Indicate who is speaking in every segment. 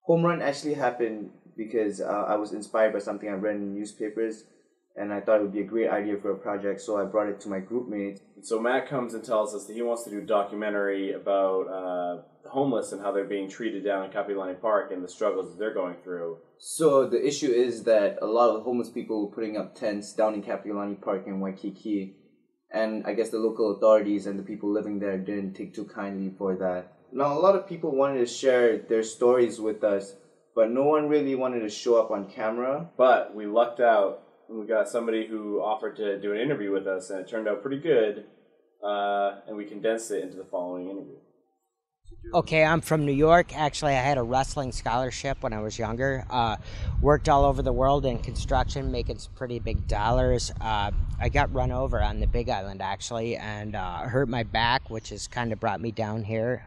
Speaker 1: Home run actually happened because I was inspired by something I read in newspapers, and I thought it would be a great idea for a project, so I brought it to my group mates.
Speaker 2: So Matt comes and tells us that he wants to do a documentary about the homeless and how they're being treated down in Kapiolani Park and the struggles that they're going through.
Speaker 1: So the issue is that a lot of homeless people were putting up tents down in Kapiolani Park in Waikiki, and I guess the local authorities and the people living there didn't take too kindly for that. Now, a lot of people wanted to share their stories with us, but no one really wanted to show up on camera.
Speaker 2: But we lucked out, and we got somebody who offered to do an interview with us, and it turned out pretty good, and we condensed it into the following interview.
Speaker 3: Okay, I'm from New York. Actually, I had a wrestling scholarship when I was younger. Worked all over the world in construction, making some pretty big dollars. I got run over on the Big Island, actually, and hurt my back, which has kind of brought me down here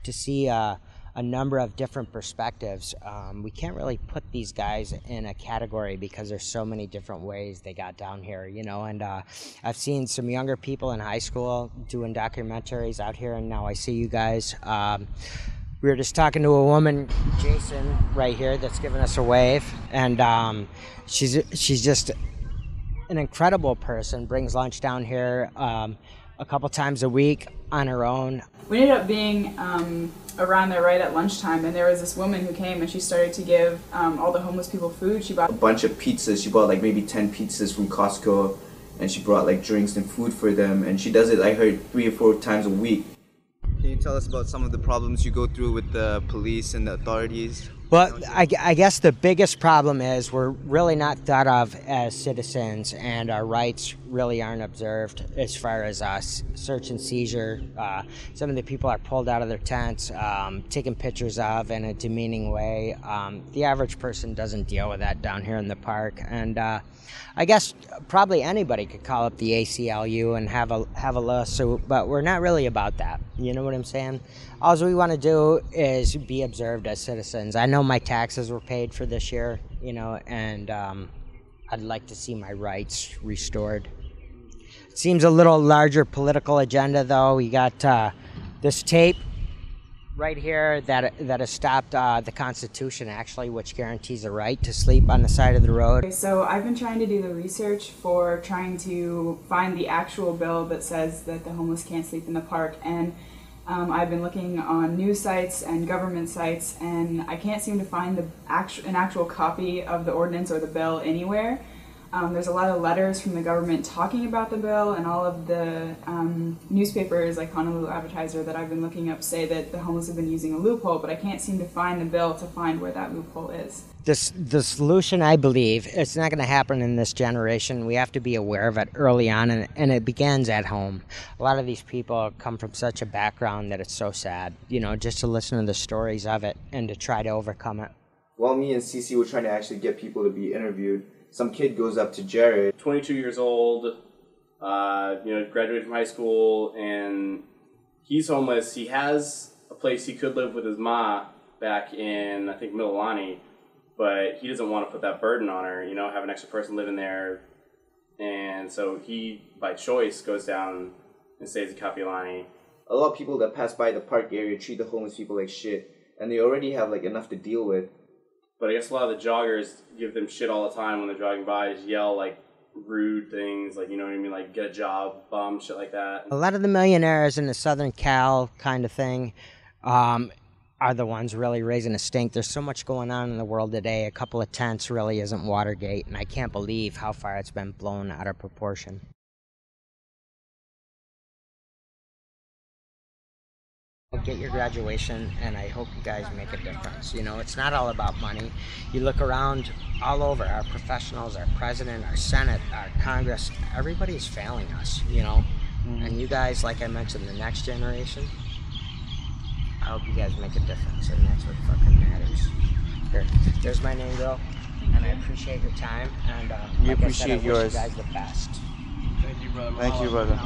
Speaker 3: to see a number of different perspectives. We can't really put these guys in a category because there's so many different ways they got down here, you know, and I've seen some younger people in high school doing documentaries out here, and now I see you guys. We were just talking to a woman, Jason, right here, that's giving us a wave, and she's just an incredible person, brings lunch down here a couple times a week on her own.
Speaker 4: We ended up being around there right at lunchtime, and there was this woman who came and she started to give all the homeless people food. She bought
Speaker 1: a bunch of pizzas. She bought like maybe 10 pizzas from Costco, and she brought like drinks and food for them, and she does it, I heard, 3 or 4 times a week. Can you tell us about some of the problems you go through with the police and the authorities?
Speaker 3: Well, I guess the biggest problem is we're really not thought of as citizens, and our rights really aren't observed as far as search and seizure. Some of the people are pulled out of their tents, taken pictures of in a demeaning way. The average person doesn't deal with that down here in the park, and I guess probably anybody could call up the ACLU and have a lawsuit, but we're not really about that. You know what I'm saying? All we want to do is be observed as citizens. I know my taxes were paid for this year, you know, and I'd like to see my rights restored. It seems a little larger political agenda, though. We got this tape right here that has stopped the Constitution, actually, which guarantees a right to sleep on the side of the road.
Speaker 4: So I've been trying to do the research for trying to find the actual bill that says that the homeless can't sleep in the park, and I've been looking on news sites and government sites, and I can't seem to find an actual copy of the ordinance or the bill anywhere. There's a lot of letters from the government talking about the bill, and all of the newspapers like Honolulu Advertiser that I've been looking up say that the homeless have been using a loophole, but I can't seem to find the bill to find where that loophole is.
Speaker 3: The solution, I believe, it's not going to happen in this generation. We have to be aware of it early on, and it begins at home. A lot of these people come from such a background that it's so sad, you know, just to listen to the stories of it and to try to overcome it.
Speaker 1: While me and Cece were trying to actually get people to be interviewed, some kid goes up to Jared.
Speaker 2: 22 years old, graduated from high school, and he's homeless. He has a place he could live with his ma back in, I think, Mililani, but he doesn't want to put that burden on her, you know, have an extra person living there. And so he, by choice, goes down and stays in Kapiolani.
Speaker 1: A lot of people that pass by the park area treat the homeless people like shit, and they already have like enough to deal with.
Speaker 2: But I guess a lot of the joggers give them shit all the time when they're jogging by, just yell like rude things, like, you know what I mean, like get a job, bum, shit like that.
Speaker 3: A lot of the millionaires in the Southern Cal kind of thing are the ones really raising a stink. There's so much going on in the world today. A couple of tents really isn't Watergate, and I can't believe how far it's been blown out of proportion. Get your graduation, and I hope you guys make a difference. You know, it's not all about money. You look around all over, our professionals, our president, our Senate, our Congress, everybody's failing us, you know. And you guys, like I mentioned, the next generation, I hope you guys make a difference, and that's what fucking matters. Here, there's my name, girl, and I appreciate your time, and
Speaker 1: we
Speaker 3: like
Speaker 1: appreciate
Speaker 3: I said, I
Speaker 1: yours.
Speaker 3: wish you guys the best.
Speaker 2: Thank you, brother.
Speaker 1: Thank you, brother.